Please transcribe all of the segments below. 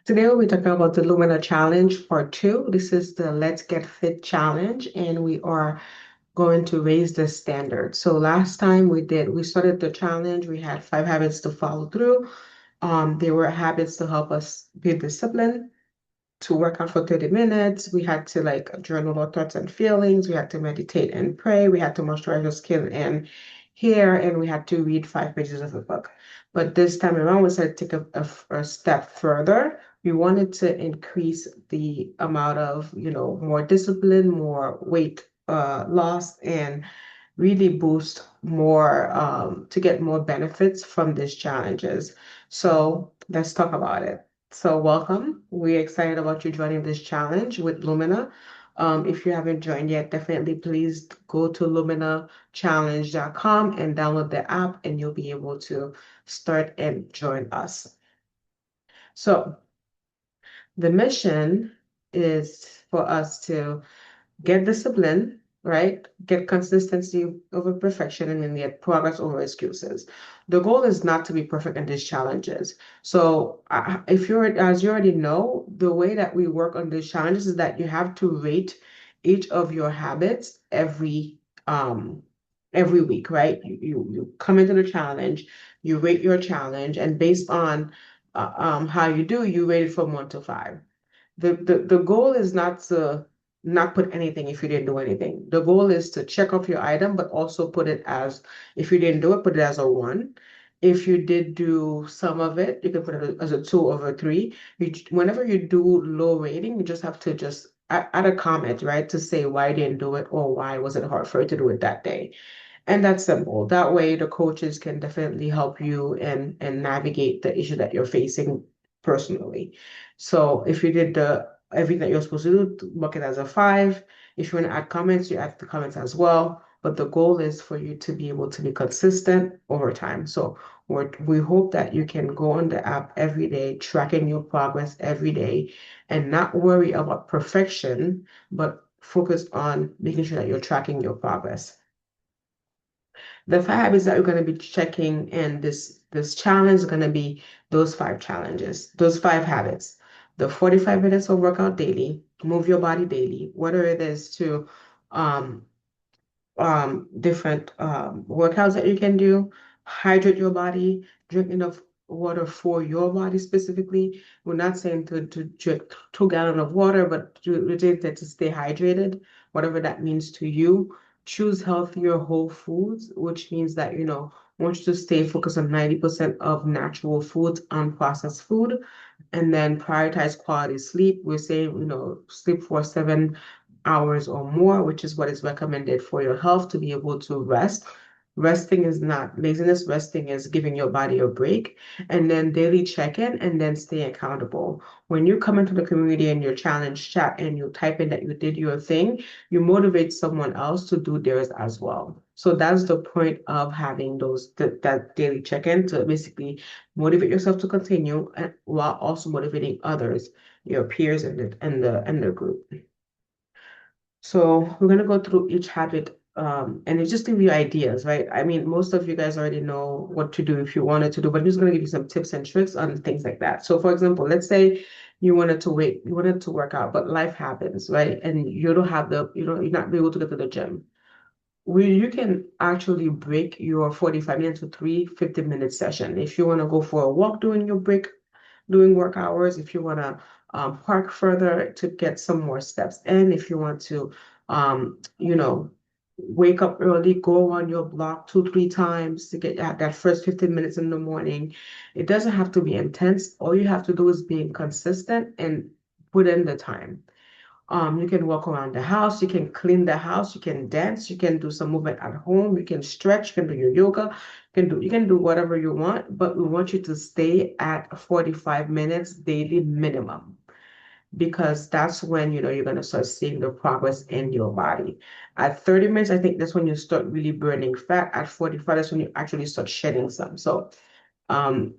Today we'll be talking about the Lumina Challenge Part 2. This is the Let's Get Fit Challenge, and we are going to raise the standard. So last time we started the challenge. We had 5 habits to follow through. They were habits to help us be disciplined, to work out for 30 minutes. We had to like journal our thoughts and feelings. We had to meditate and pray. We had to moisturize our skin and hair, and we had to read 5 pages of a book. But this time around, we decided to take a step further. We wanted to increase the amount of, more discipline, more weight loss, and really boost more to get more benefits from these challenges. So let's talk about it. So welcome. We're excited about you joining this challenge with Lumina. If you haven't joined yet, definitely please go to luminachallenge.com and download the app, and you'll be able to start and join us. So the mission is for us to get discipline, right? Get consistency over perfection, and then get progress over excuses. The goal is not to be perfect in these challenges. So, if you're, as you already know, the way that we work on these challenges is that you have to rate each of your habits every week, right? You come into the challenge, you rate your challenge, and based on how you do, you rate it from 1 to 5. The goal is not to not put anything if you didn't do anything. The goal is to check off your item, but also put it as, if you didn't do it, put it as a 1. If you did do some of it, you can put it as a 2/3. Whenever you do low rating, you just have to just add a comment, right? To say why you didn't do it or why was it hard for you to do it that day. And that's simple. That way, the coaches can definitely help you and navigate the issue that you're facing personally. So if you did the everything that you're supposed to do, mark it as a 5. If you want to add comments, you add the comments as well. But the goal is for you to be able to be consistent over time. So we hope that you can go on the app every day, tracking your progress every day, and not worry about perfection, but focus on making sure that you're tracking your progress. The 5 habits that we're going to be checking in this challenge is going to be those 5 challenges, those 5 habits. The 45 minutes of workout daily, move your body daily, whether it is to um, different workouts that you can do, hydrate your body, drink enough water for your body specifically. We're not saying to drink 2 gallons of water, but to stay hydrated, whatever that means to you. Choose healthier whole foods, which means that, want you to stay focused on 90% of natural foods, unprocessed food, and then prioritize quality sleep. We're saying, sleep for 7 hours or more, which is what is recommended for your health to be able to rest. Resting is not laziness, resting is giving your body a break. And then daily check-in and then stay accountable. When you come into the community and your challenge chat and you type in that you did your thing, you motivate someone else to do theirs as well. So that's the point of having that daily check-in, to basically motivate yourself to continue, and while also motivating others, your peers and the group. So we're gonna go through each habit, and it's just give you ideas, right? I mean, most of you guys already know what to do if you wanted to do, but I'm just gonna give you some tips and tricks on things like that. So for example, let's say you wanted to work out, but life happens, right? And you don't have you're not able to go to the gym. You can actually break your 45 minutes to 3 50-minute session. If you want to go for a walk during your break, doing work hours, if you want to park further to get some more steps in, if you want to, wake up early, go on your block 2 3 times to get that first 15 minutes in the morning. It doesn't have to be intense. All you have to do is being consistent and put in the time. You can walk around the house, you can clean the house, you can dance, you can do some movement at home, you can stretch, you can do your yoga, you can do whatever you want, but we want you to stay at 45 minutes daily minimum, because that's when you're gonna start seeing the progress in your body. At 30 minutes, I think that's when you start really burning fat. At 45, that's when you actually start shedding some. So um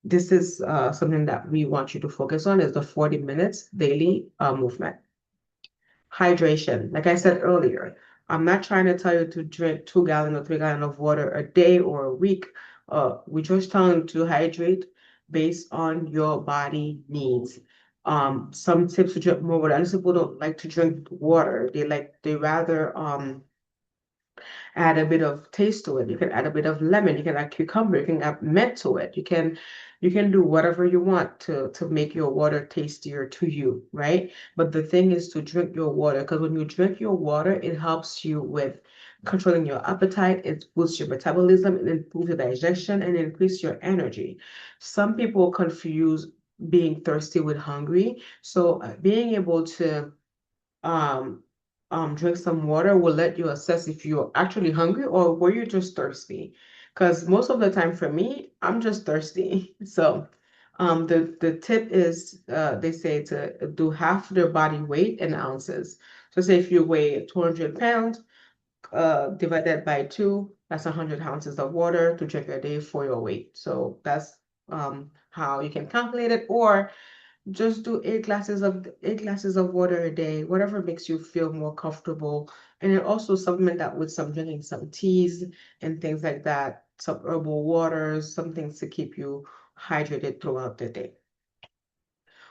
this is something that we want you to focus on, is the 40 minutes daily movement. Hydration. Like I said earlier, I'm not trying to tell you to drink 2 gallons or 3 gallons of water a day or a week. We're just telling you to hydrate. based on your body needs. Some tips to drink more water. Other people don't like to drink water. They rather add a bit of taste to it. You can add a bit of lemon. You can add cucumber. You can add mint to it. You can do whatever you want to make your water tastier to you, right? But the thing is to drink your water, because when you drink your water, it helps you with controlling your appetite. It boosts your metabolism, it improves your digestion, and increase your energy. Some people confuse being thirsty with hungry. So being able to um, drink some water will let you assess if you're actually hungry or were you just thirsty. Because most of the time for me, I'm just thirsty. So the tip is they say to do half their body weight in ounces. So say if you weigh 200 pounds, divide that by two, that's 100 ounces of water to drink a day for your weight. So that's how you can calculate it. Or just do 8 glasses of water a day, whatever makes you feel more comfortable. And then also supplement that with some drinking some teas and things like that, some herbal waters, some things to keep you hydrated throughout the day.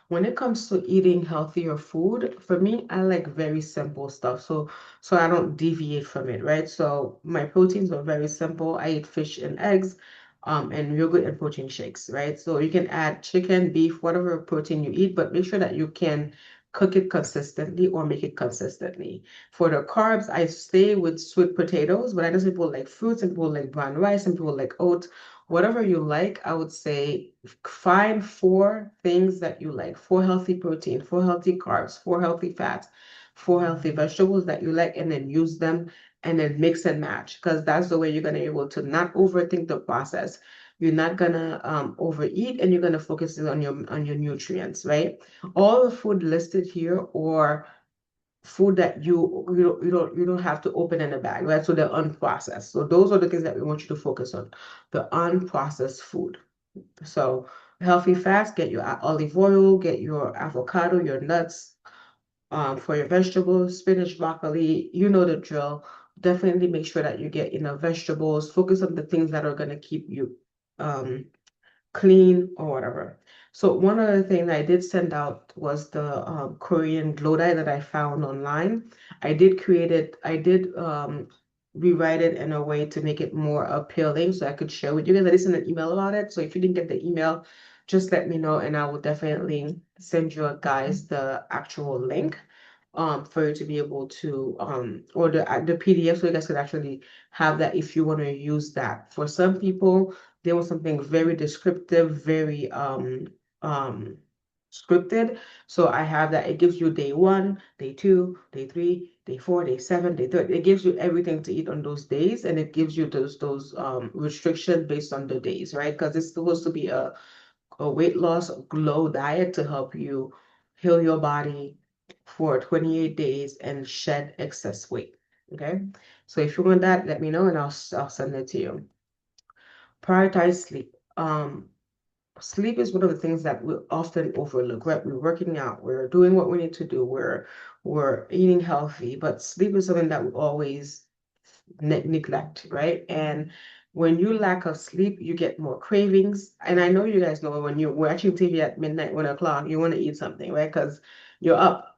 When it comes to eating healthier food, for me, I like very simple stuff. So I don't deviate from it, right? So my proteins are very simple. I eat fish and eggs, and yogurt and protein shakes, right? So you can add chicken, beef, whatever protein you eat, but make sure that you can cook it consistently or make it consistently. For the carbs, I stay with sweet potatoes, but I know some people like fruits and people like brown rice and people like oats. Whatever you like, I would say find four things that you like, four healthy protein, four healthy carbs, four healthy fats, four healthy vegetables that you like, and then use them and then mix and match because that's the way you're going to be able to not overthink the process. You're not gonna overeat and you're gonna focus on your nutrients, right? All the food listed here or food that you don't have to open in a bag, right? So they're unprocessed. So those are the things that we want you to focus on, the unprocessed food. So healthy fats, get your olive oil, get your avocado, your nuts, for your vegetables, spinach, broccoli, you know the drill. Definitely make sure that you get enough vegetables. Focus on the things that are gonna keep you um clean or whatever. So one other thing that I did send out was the Korean glow dye that I found online. I did rewrite it in a way to make it more appealing so I could share with you guys. I did send an email about it. So if you didn't get the email, just let me know and I will definitely send you guys the actual link for you to be able to or the PDF so you guys could actually have that if you want to use that. For some people, they want something very descriptive, very um scripted. So I have that. It gives you day one, day two, day three, day four, day seven, day 30. It gives you everything to eat on those days, and it gives you those restrictions based on the days, right? Because it's supposed to be a weight loss glow diet to help you heal your body for 28 days and shed excess weight. Okay, so if you want that, let me know and I'll send it to you. Prioritize sleep. Sleep is one of the things that we often overlook, right? We're working out, we're doing what we need to do, we're eating healthy, but sleep is something that we always neglect, right? And when you lack of sleep, you get more cravings. And I know you guys know when you're watching TV at midnight, 1 o'clock, you want to eat something, right? Because you're up.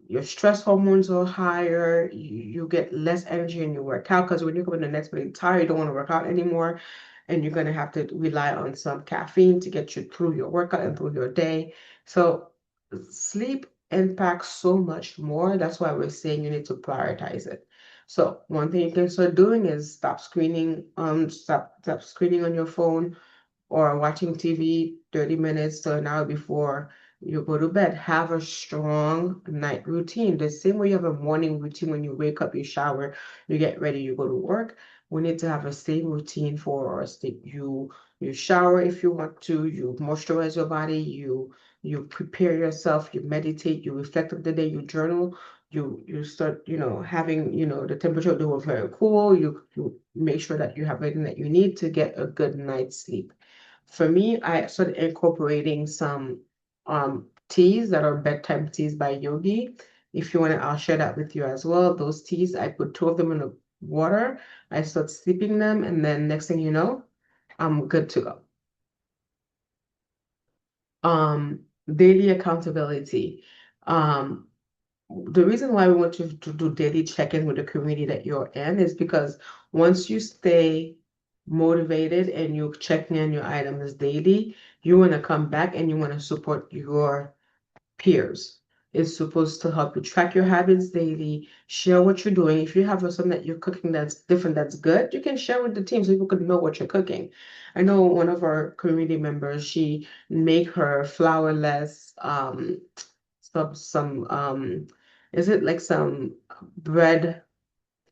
Your stress hormones are higher, you get less energy and you work out because when you come in the next day tired, you don't want to work out anymore. And you're going to have to rely on some caffeine to get you through your workout and through your day. So sleep impacts so much more. That's why we're saying you need to prioritize it. So one thing you can start doing is stop screening on your phone or watching TV 30 minutes to an hour before you go to bed. Have a strong night routine. The same way you have a morning routine when you wake up, you shower, you get ready, you go to work. We need to have the same routine for our sleep. You shower if you want to, you moisturize your body, you prepare yourself, you meditate, you reflect on the day, you journal, you start, having, the temperature do very cool. You make sure that you have everything that you need to get a good night's sleep. For me, I started incorporating some teas that are bedtime teas by Yogi. If you want to, I'll share that with you as well. Those teas, I put two of them in the water. I start steeping them, and then next thing you know, I'm good to go. Daily accountability. Um, the reason why we want you to do daily check-in with the community that you're in is because once you stay motivated and you're checking in your items daily, you want to come back and you want to support your peers. It's supposed to help you track your habits daily, share what you're doing. If you have something that you're cooking that's different, that's good, you can share with the team so people could know what you're cooking. I know one of our community members, she make her flourless some is it like some bread,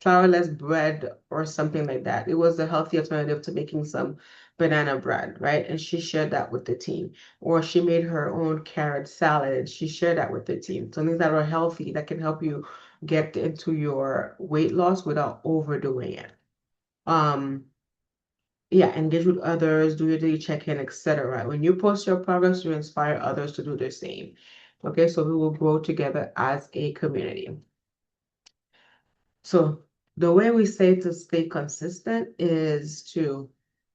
flourless bread or something like that. It was a healthy alternative to making some banana bread, right? And she shared that with the team. Or she made her own carrot salad. She shared that with the team. Something that are healthy that can help you get into your weight loss without overdoing it. Um, yeah, engage with others, do your daily check-in, etc. When you post your progress, you inspire others to do the same. Okay, so we will grow together as a community. So the way we say to stay consistent is to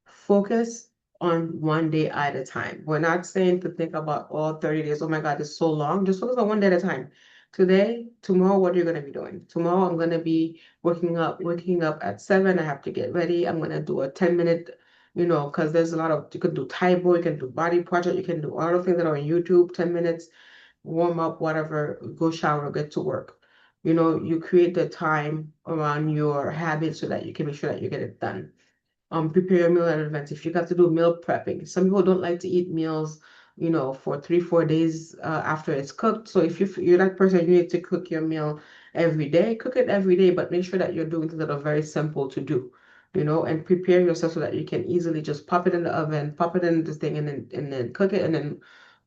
focus on one day at a time. We're not saying to think about all 30 days. Oh my God, it's so long. Just focus on one day at a time. Today, tomorrow, what are you going to be doing? Tomorrow, I'm going to be waking up at 7. I have to get ready. I'm going to do a 10-minute, because there's a lot of, you can do Taibo, you can do body project, you can do all the things that are on YouTube, 10 minutes warm up, whatever, go shower, get to work. You create the time around your habits so that you can make sure that you get it done. Prepare your meal in advance. If you got to do meal prepping, some people don't like to eat meals, for 3, 4 days after it's cooked. So if you're that person, you need to cook your meal every day. Cook it every day, but make sure that you're doing things that are very simple to do. And prepare yourself so that you can easily just pop it in the oven, pop it in this thing, and then cook it, and then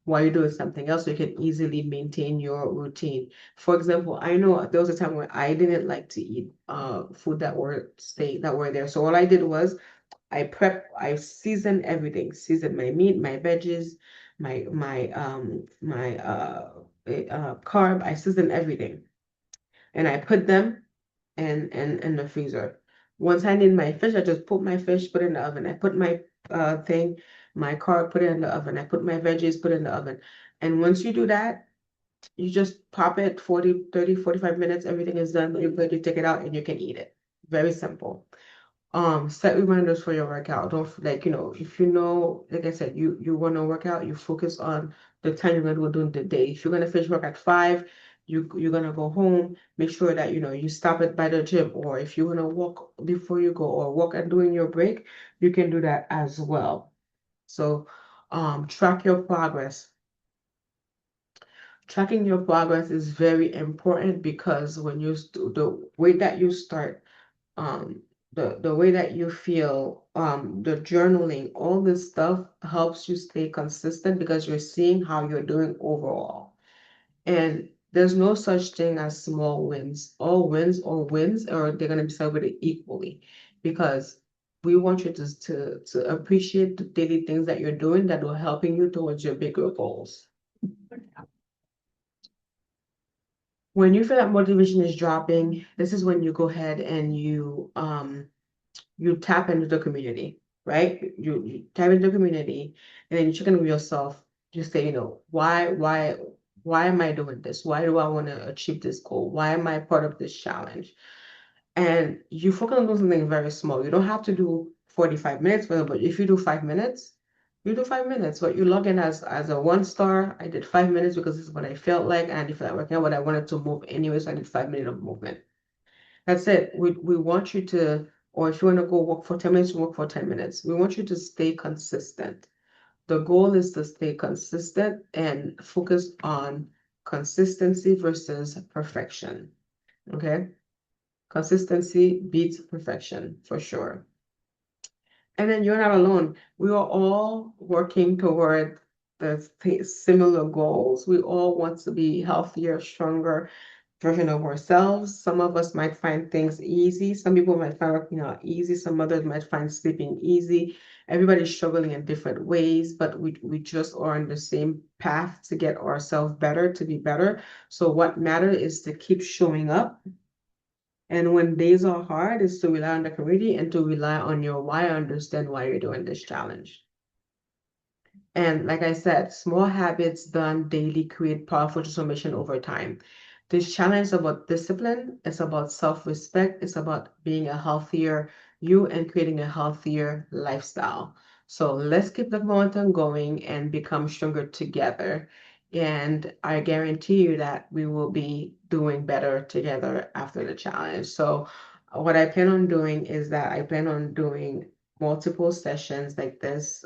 while you're doing something else, so you can easily maintain your routine. For example, I know there was a time when I didn't like to eat food that were there. So all I did was I seasoned everything, seasoned my meat, my veggies, my carb. I seasoned everything, and I put them in the freezer. Once I need my fish, I just put my fish, put it in the oven. I put my carb, put it in the oven. I put my veggies, put it in the oven. And once you do that, you just pop it 40, 30, 45 minutes, everything is done. You're good, you take it out and you can eat it. Very simple. Set reminders for your workout. Don't like, if like I said, you want to work out, you focus on the time you're gonna go during the day. If you're gonna finish work at 5, you're gonna go home, make sure that you stop it by the gym, or if you wanna walk before you go or walk and during your break, you can do that as well. So track your progress. Tracking your progress is very important because when the way that you start, um the way that you feel, the journaling, all this stuff helps you stay consistent because you're seeing how you're doing overall. And there's no such thing as small wins. All wins or wins, or they're going to be celebrated equally, because we want you to appreciate the daily things that you're doing that will helping you towards your bigger goals. When you feel that motivation is dropping, this is when you go ahead and you tap into the community, right? You tap into the community, and then you check in with yourself. You say, why am I doing this? Why do I want to achieve this goal? Why am I part of this challenge? And you focus on doing something very small. You don't have to do 45 minutes for it, but if you do 5 minutes, you do 5 minutes. But you log in as a 1 star. I did 5 minutes because this is what I felt like, and if I working out, but I wanted to move anyway, so I did 5 minutes of movement. That's it. We want you to, or if you want to go walk for 10 minutes, walk for 10 minutes. We want you to stay consistent. The goal is to stay consistent and focus on consistency versus perfection. Okay? Consistency beats perfection for sure. And then you're not alone. We are all working toward the similar goals. We all want to be healthier, stronger, version of ourselves. Some of us might find things easy. Some people might find working out easy. Some others might find sleeping easy. Everybody's struggling in different ways, but we just are on the same path to get ourselves better, to be better. So what matters is to keep showing up. And when days are hard, is to rely on the community and to rely on your why, understand why you're doing this challenge. And like I said, small habits done daily create powerful transformation over time. This challenge is about discipline, it's about self-respect, it's about being a healthier you and creating a healthier lifestyle. So let's keep the momentum going and become stronger together. And I guarantee you that we will be doing better together after the challenge. So what I plan on doing is that I plan on doing multiple sessions like this.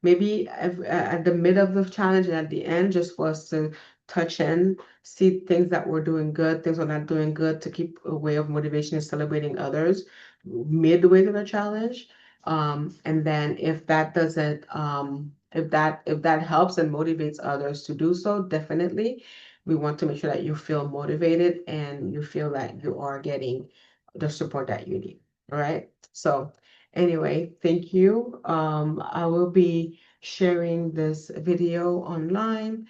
Maybe at the mid of the challenge and at the end, just for us to touch in, see things that we're doing good, things we're not doing good, to keep a way of motivation and celebrating others midway to the challenge. And then if that doesn't, if that helps and motivates others to do so, definitely we want to make sure that you feel motivated and you feel that you are getting the support that you need. All right. So anyway, thank you. I will be sharing this video online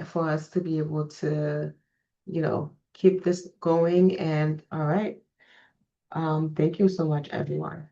for us to be able to, keep this going. And all right. Thank you so much, everyone.